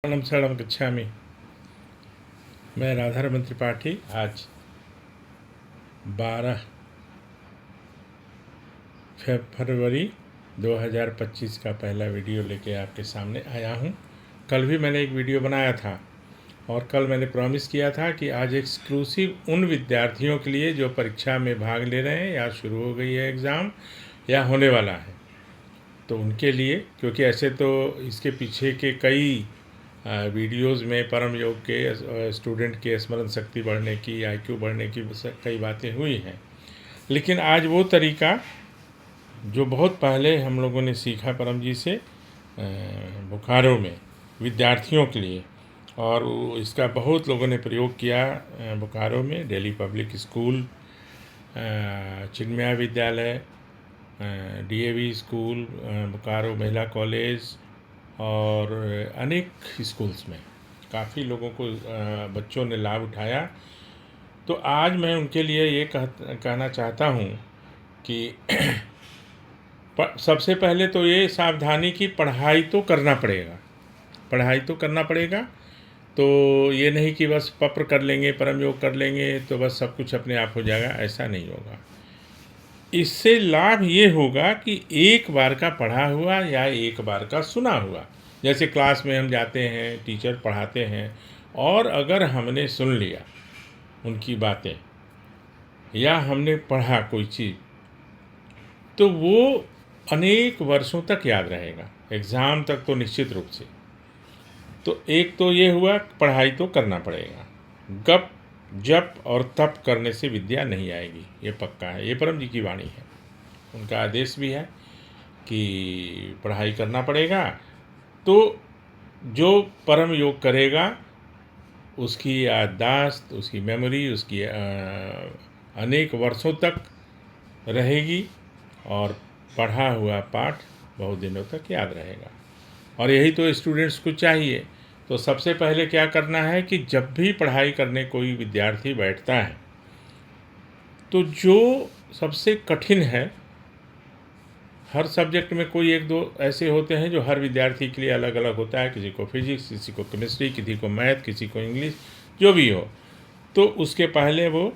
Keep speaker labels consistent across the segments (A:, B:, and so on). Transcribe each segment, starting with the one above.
A: शरणं शरणं गच्छामि। मैं राधारमण त्रिपाठी आज 12 फरवरी 2025 का पहला वीडियो लेके आपके सामने आया हूँ। कल भी मैंने एक वीडियो बनाया था और कल मैंने प्रॉमिस किया था कि आज एक्सक्लूसिव उन विद्यार्थियों के लिए जो परीक्षा में भाग ले रहे हैं या शुरू हो गई है एग्ज़ाम या होने वाला है, तो उनके लिए, क्योंकि ऐसे तो इसके पीछे के कई वीडियोज़ में परम योग के स्टूडेंट के स्मरण शक्ति बढ़ने की, आईक्यू बढ़ने की कई बातें हुई हैं, लेकिन आज वो तरीका जो बहुत पहले हम लोगों ने सीखा परम जी से बोकारो में विद्यार्थियों के लिए, और इसका बहुत लोगों ने प्रयोग किया बोकारो में, दिल्ली पब्लिक स्कूल, चिन्मया विद्यालय, डीएवी स्कूल, बोकारो महिला कॉलेज और अनेक स्कूल्स में काफ़ी लोगों को बच्चों ने लाभ उठाया। तो आज मैं उनके लिए ये कहना चाहता हूँ कि सबसे पहले तो ये सावधानी की पढ़ाई तो करना पड़ेगा, पढ़ाई तो करना पड़ेगा। तो ये नहीं कि बस पप्र कर लेंगे, परम योग कर लेंगे तो बस सब कुछ अपने आप हो जाएगा, ऐसा नहीं होगा। इससे लाभ ये होगा कि एक बार का पढ़ा हुआ या एक बार का सुना हुआ, जैसे क्लास में हम जाते हैं, टीचर पढ़ाते हैं और अगर हमने सुन लिया उनकी बातें या हमने पढ़ा कोई चीज़, तो वो अनेक वर्षों तक याद रहेगा, एग्ज़ाम तक तो निश्चित रूप से। तो एक तो ये हुआ, पढ़ाई तो करना पड़ेगा। गप जप और तप करने से विद्या नहीं आएगी, ये पक्का है। ये परम जी की वाणी है, उनका आदेश भी है कि पढ़ाई करना पड़ेगा। तो जो परम योग करेगा उसकी याददाश्त, उसकी मेमोरी, उसकी अनेक वर्षों तक रहेगी और पढ़ा हुआ पाठ बहुत दिनों तक याद रहेगा। और यही तो स्टूडेंट्स को चाहिए। तो सबसे पहले क्या करना है कि जब भी पढ़ाई करने कोई विद्यार्थी बैठता है, तो जो सबसे कठिन है, हर सब्जेक्ट में कोई एक दो ऐसे होते हैं जो हर विद्यार्थी के लिए अलग अलग होता है, किसी को फिजिक्स, किसी को केमिस्ट्री, किसी को मैथ, किसी को इंग्लिश, जो भी हो। तो उसके पहले वो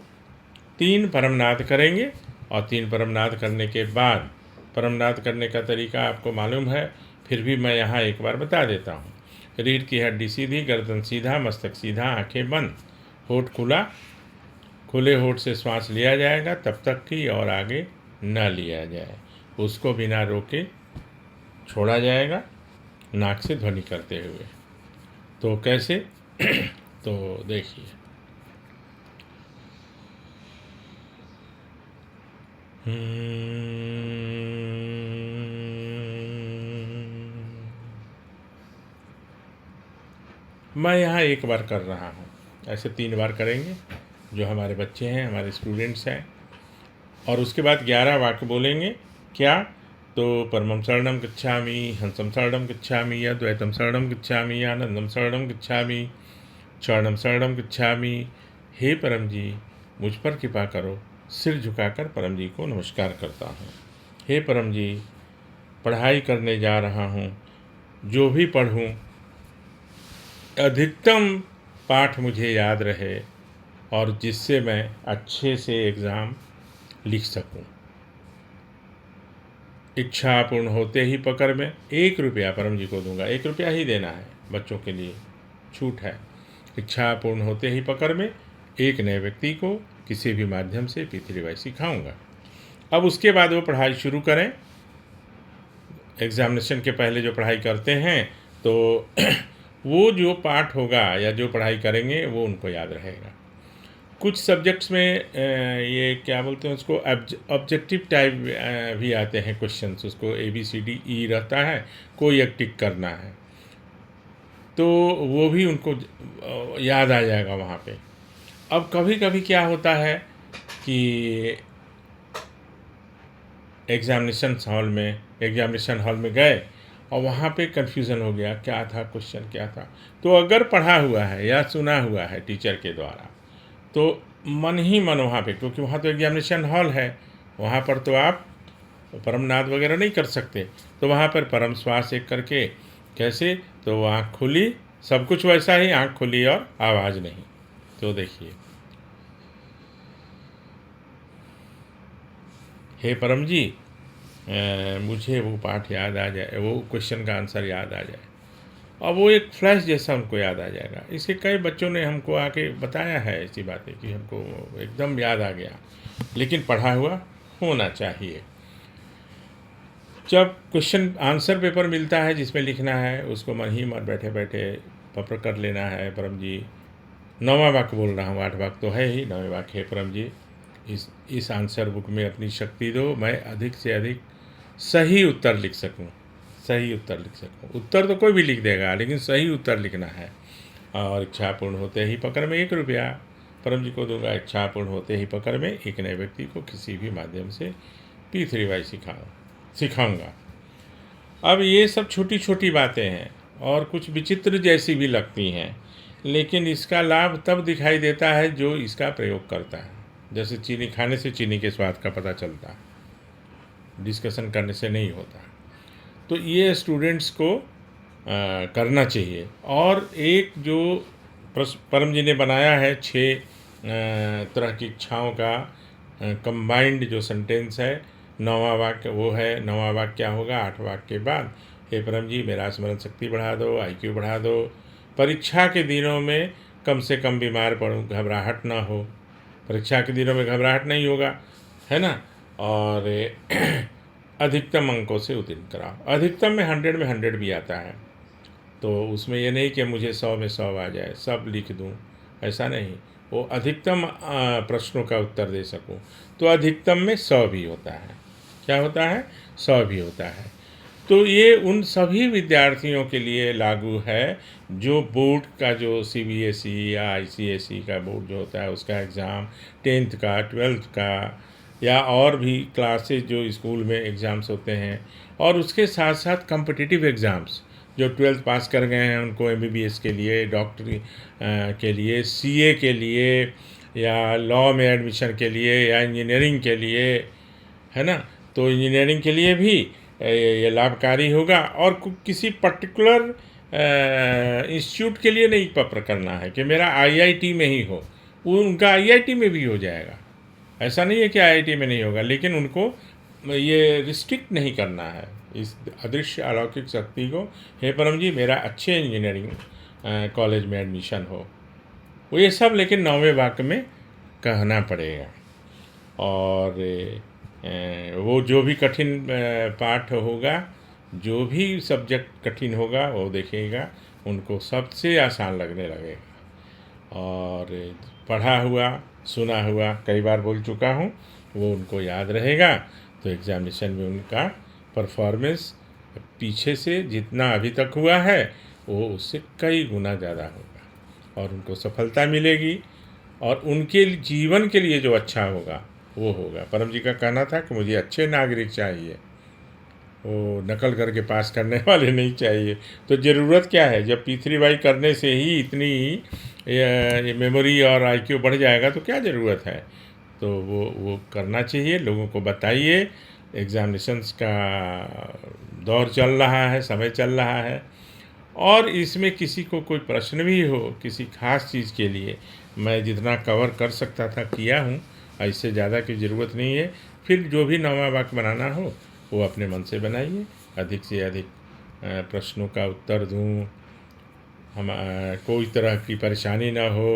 A: 3 परमनाद करेंगे और 3 परमनाद करने के बाद, परमनाद करने का तरीका आपको मालूम है, फिर भी मैं यहाँ एक बार बता देता हूँ। रीढ़ की हड्डी सीधी, गर्दन सीधा, मस्तक सीधा, आंखें बंद, होठ खुला, खुले होठ से श्वास लिया जाएगा तब तक कि और आगे न लिया जाए, उसको बिना रोके छोड़ा जाएगा नाक से ध्वनि करते हुए। तो कैसे? तो देखिए, मैं यहाँ एक बार कर रहा हूँ, ऐसे 3 बार करेंगे जो हमारे बच्चे हैं, हमारे स्टूडेंट्स हैं। और उसके बाद 11 वाक्य बोलेंगे। क्या? तो परमं शरणं गच्छामि, हंसं शरणं गच्छामि, अद्वैतं शरणं गच्छामि, आनंदं शरणं गच्छामि, शरणं शरणं गच्छामि। हे परम जी, मुझ पर कृपा करो। सिर झुकाकर परम जी को नमस्कार करता हूँ। हे परम जी, पढ़ाई करने जा रहा हूँ, जो भी पढ़ूँ अधिकतम पाठ मुझे याद रहे और जिससे मैं अच्छे से एग्ज़ाम लिख सकूं। इच्छा पूर्ण होते ही पकड़ में 1 रुपया परम जी को दूंगा, 1 रुपया ही देना है, बच्चों के लिए छूट है। इच्छा पूर्ण होते ही पकड़ में एक नए व्यक्ति को किसी भी माध्यम से पितृवाई सिखाऊंगा। अब उसके बाद वो पढ़ाई शुरू करें। एग्ज़ामिनेशन के पहले जो पढ़ाई करते हैं, तो वो जो पाठ होगा या जो पढ़ाई करेंगे वो उनको याद रहेगा। कुछ सब्जेक्ट्स में ये क्या बोलते हैं उसको, ऑब्जेक्टिव टाइप भी आते हैं क्वेश्चंस, उसको ABCDE रहता है, कोई एक टिक करना है, तो वो भी उनको याद आ जाएगा वहाँ पे। अब कभी कभी क्या होता है कि एग्ज़ामिनेशन हॉल में गए और वहाँ पे कन्फ्यूज़न हो गया, क्या था क्वेश्चन, क्या था। तो अगर पढ़ा हुआ है या सुना हुआ है टीचर के द्वारा, तो मन ही मन वहाँ पे, क्योंकि वहाँ तो एग्जामिनेशन हॉल है, वहाँ पर तो आप परमनाद वगैरह नहीं कर सकते, तो वहाँ पर परम श्वास एक करके कैसे, तो आँख खुली सब कुछ वैसा ही, आँख खुली और आवाज़ नहीं। तो देखिए, हे परम जी, मुझे वो पाठ याद आ जाए, वो क्वेश्चन का आंसर याद आ जाए, और वो एक फ्लैश जैसा उनको याद आ जाएगा। इसके कई बच्चों ने हमको आके बताया है ऐसी बातें कि हमको एकदम याद आ गया, लेकिन पढ़ा हुआ होना चाहिए। जब क्वेश्चन आंसर पेपर मिलता है जिसमें लिखना है, उसको मन ही मन बैठे बैठे पपर कर लेना है। परम जी, 9वां वाक्य बोल रहा हूँ, 8 वाक्य तो है ही, 9वें वाक्य है, परम जी इस आंसर बुक में अपनी शक्ति दो, मैं अधिक से अधिक सही उत्तर लिख सकूं, सही उत्तर लिख सकूं। उत्तर तो कोई भी लिख देगा, लेकिन सही उत्तर लिखना है। और इच्छा पूर्ण होते ही पकड़ में 1 रुपया परम जी को दूंगा। इच्छा पूर्ण होते ही पकड़ में एक नए व्यक्ति को किसी भी माध्यम से P3Y सिखाऊंगा। अब ये सब छोटी छोटी बातें हैं और कुछ विचित्र जैसी भी लगती हैं, लेकिन इसका लाभ तब दिखाई देता है जो इसका प्रयोग करता है। जैसे चीनी खाने से चीनी के स्वाद का पता चलता है, डिस्कशन करने से नहीं होता। तो ये स्टूडेंट्स को करना चाहिए। और एक जो परम जी ने बनाया है 6 तरह की इच्छाओं का कंबाइंड जो सेंटेंस है, 9वां वाक्य वो है। 9वां वाक्य क्या होगा? 8 वाक्य के बाद, हे परम जी मेरा स्मरण शक्ति बढ़ा दो, IQ बढ़ा दो, परीक्षा के दिनों में कम से कम बीमार पड़ूँ, घबराहट ना हो। परीक्षा के दिनों में घबराहट नहीं होगा, है ना। और अधिकतम अंकों से उत्तीर्ण कराओ। अधिकतम में 100 में 100 भी आता है, तो उसमें ये नहीं कि मुझे 100 में 100 आ जाए, सब लिख दूँ, ऐसा नहीं। वो अधिकतम प्रश्नों का उत्तर दे सकूँ, तो अधिकतम में 100 भी होता है। क्या होता है? 100 भी होता है। तो ये उन सभी विद्यार्थियों के लिए लागू है जो बोर्ड का, जो CBSE या ICSE का बोर्ड जो होता है उसका एग्ज़ाम, 10th का, 12th का, या और भी क्लासेस जो स्कूल में एग्ज़ाम्स होते हैं, और उसके साथ साथ कॉम्पिटिटिव एग्ज़ाम्स जो 12th पास कर गए हैं उनको MBBS के लिए, डॉक्टरी के लिए, CA के लिए, या लॉ में एडमिशन के लिए, या इंजीनियरिंग के लिए, है ना। तो इंजीनियरिंग के लिए भी ये लाभकारी होगा। और किसी पर्टिकुलर इंस्टीट्यूट के लिए नहीं पत्र करना है कि मेरा IIT में ही हो, उनका IIT में भी हो जाएगा। ऐसा नहीं है कि IIT में नहीं होगा, लेकिन उनको ये रिस्ट्रिक्ट नहीं करना है इस अदृश्य अलौकिक शक्ति को। हे परम जी मेरा अच्छे इंजीनियरिंग कॉलेज में एडमिशन हो, वो ये सब लेकिन 9वें वाक्य में कहना पड़ेगा। और वो जो भी कठिन पाठ होगा, जो भी सब्जेक्ट कठिन होगा, वो देखिएगा उनको सबसे आसान लगने लगेगा। और पढ़ा हुआ, सुना हुआ, कई बार बोल चुका हूँ, वो उनको याद रहेगा। तो एग्ज़ामिनेशन में उनका परफॉर्मेंस पीछे से जितना अभी तक हुआ है वो उससे कई गुना ज़्यादा होगा, और उनको सफलता मिलेगी। और उनके जीवन के लिए जो अच्छा होगा वो होगा। परम जी का कहना था कि मुझे अच्छे नागरिक चाहिए, वो नकल करके पास करने वाले नहीं चाहिए। तो ज़रूरत क्या है? जब P3Y करने से ही इतनी ये मेमोरी और IQ बढ़ जाएगा तो क्या ज़रूरत है? तो वो करना चाहिए। लोगों को बताइए, एग्ज़ामिनेशंस का दौर चल रहा है, समय चल रहा है, और इसमें किसी को कोई प्रश्न भी हो किसी खास चीज़ के लिए, मैं जितना कवर कर सकता था किया हूँ, इससे ज़्यादा की ज़रूरत नहीं है। फिर जो भी 9वां वाक्य बनाना हो वो अपने मन से बनाइए, अधिक से अधिक प्रश्नों का उत्तर दूँ, हम कोई तरह की परेशानी ना हो।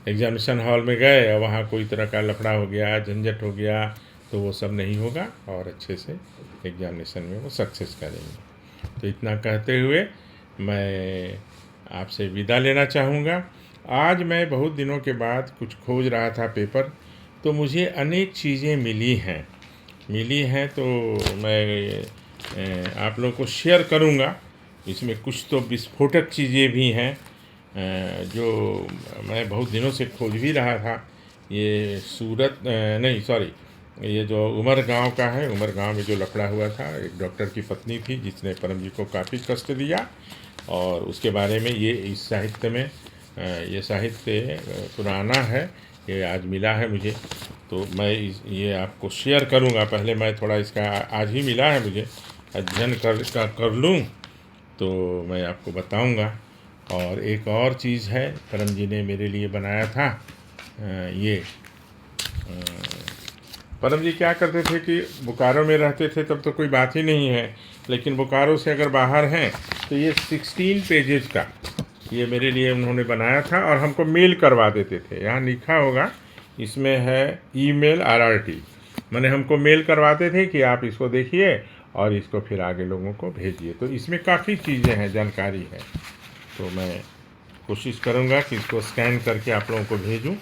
A: एग्ज़ामिनेशन हॉल में गए और वहाँ कोई तरह का लफड़ा हो गया, झंझट हो गया, तो वो सब नहीं होगा, और अच्छे से एग्ज़ामिनेशन में वो सक्सेस करेंगे। तो इतना कहते हुए मैं आपसे विदा लेना चाहूँगा। आज मैं बहुत दिनों के बाद कुछ खोज रहा था पेपर, तो मुझे अनेक चीज़ें मिली हैं, तो मैं आप लोगों को शेयर करूँगा। इसमें कुछ तो विस्फोटक चीज़ें भी हैं जो मैं बहुत दिनों से खोज भी रहा था। ये सूरत नहीं सॉरी, ये जो उमर गांव का है, उमर गांव में जो लफड़ा हुआ था, एक डॉक्टर की पत्नी थी जिसने परम जी को काफ़ी कष्ट दिया, और उसके बारे में ये इस साहित्य में ये साहित्य पुराना है, ये आज मिला है मुझे, तो मैं ये आपको शेयर करूँगा। पहले मैं थोड़ा इसका आज ही मिला है मुझे, अध्ययन कर लूँ तो मैं आपको बताऊँगा। और एक और चीज़ है परम जी ने मेरे लिए बनाया था, ये परम जी क्या करते थे कि बोकारो में रहते थे तब तो कोई बात ही नहीं है, लेकिन बोकारो से अगर बाहर हैं तो ये 16 पेजेस का ये मेरे लिए उन्होंने बनाया था और हमको मेल करवा देते थे। यहाँ लिखा होगा, इसमें है ईमेल RRT, मैंने हमको मेल करवाते थे कि आप इसको देखिए और इसको फिर आगे लोगों को भेजिए। तो इसमें काफ़ी चीज़ें हैं, जानकारी है। तो मैं कोशिश करूँगा कि इसको स्कैन करके आप लोगों को भेजूँ।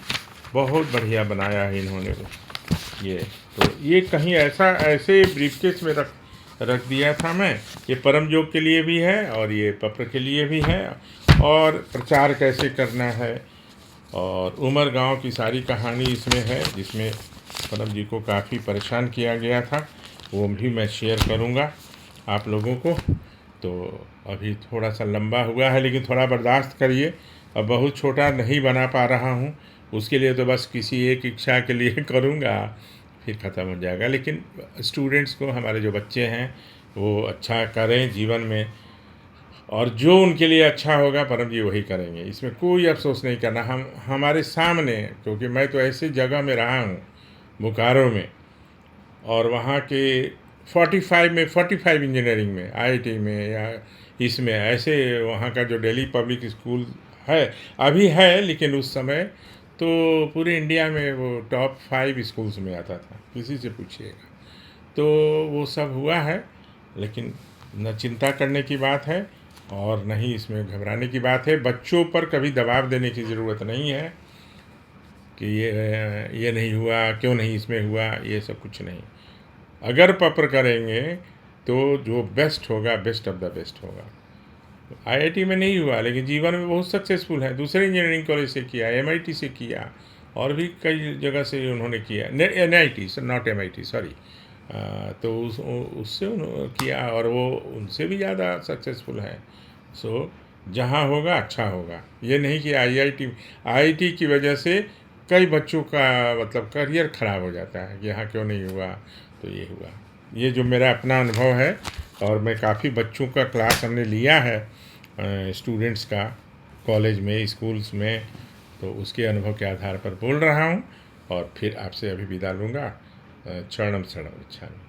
A: बहुत बढ़िया बनाया है इन्होंने ये। तो ये कहीं ऐसे ब्रीफकेस में रख दिया था मैं। ये परम योग के लिए भी है और ये पत्र के लिए भी है, और प्रचार कैसे करना है और उमर गांव की सारी कहानी इसमें है, जिसमें परम जी को काफ़ी परेशान किया गया था, वो भी मैं शेयर करूंगा आप लोगों को। तो अभी थोड़ा सा लंबा हुआ है, लेकिन थोड़ा बर्दाश्त करिए। अब बहुत छोटा नहीं बना पा रहा हूँ, उसके लिए तो बस किसी एक इच्छा के लिए करूँगा, फिर ख़त्म हो जाएगा। लेकिन स्टूडेंट्स को, हमारे जो बच्चे हैं वो अच्छा करें जीवन में, और जो उनके लिए अच्छा होगा परम जी वही करेंगे। इसमें कोई अफसोस नहीं करना। हमारे सामने, क्योंकि मैं तो ऐसी जगह में रहा हूँ बोकारो में, और वहाँ के 45 इंजीनियरिंग में, IIT में या इसमें ऐसे, वहाँ का जो दिल्ली पब्लिक स्कूल है अभी है, लेकिन उस समय तो पूरे इंडिया में वो टॉप 5 स्कूल्स में आता था, किसी से पूछिएगा। तो वो सब हुआ है, लेकिन न चिंता करने की बात है और न ही इसमें घबराने की बात है। बच्चों पर कभी दबाव देने की ज़रूरत नहीं है कि ये नहीं हुआ, क्यों नहीं इसमें हुआ, ये सब कुछ नहीं। अगर पत्र करेंगे तो जो बेस्ट होगा, बेस्ट ऑफ द बेस्ट होगा। IIT में नहीं हुआ, लेकिन जीवन में बहुत सक्सेसफुल है। दूसरे इंजीनियरिंग कॉलेज से किया, MIT से किया, और भी कई जगह से उन्होंने किया, NIT नॉट MIT, सॉरी। तो उससे किया, और वो उनसे भी ज़्यादा सक्सेसफुल है। सो जहाँ होगा अच्छा होगा। ये नहीं कि IIT की वजह से कई बच्चों का मतलब करियर ख़राब हो जाता है कि यहाँ क्यों नहीं हुआ, तो ये हुआ। ये जो मेरा अपना अनुभव है, और मैं काफ़ी बच्चों का क्लास हमने लिया है, स्टूडेंट्स का, कॉलेज में, स्कूल्स में, तो उसके अनुभव के आधार पर बोल रहा हूँ। और फिर आपसे अभी विदा लूँगा। चरणम शरणम गच्छामि।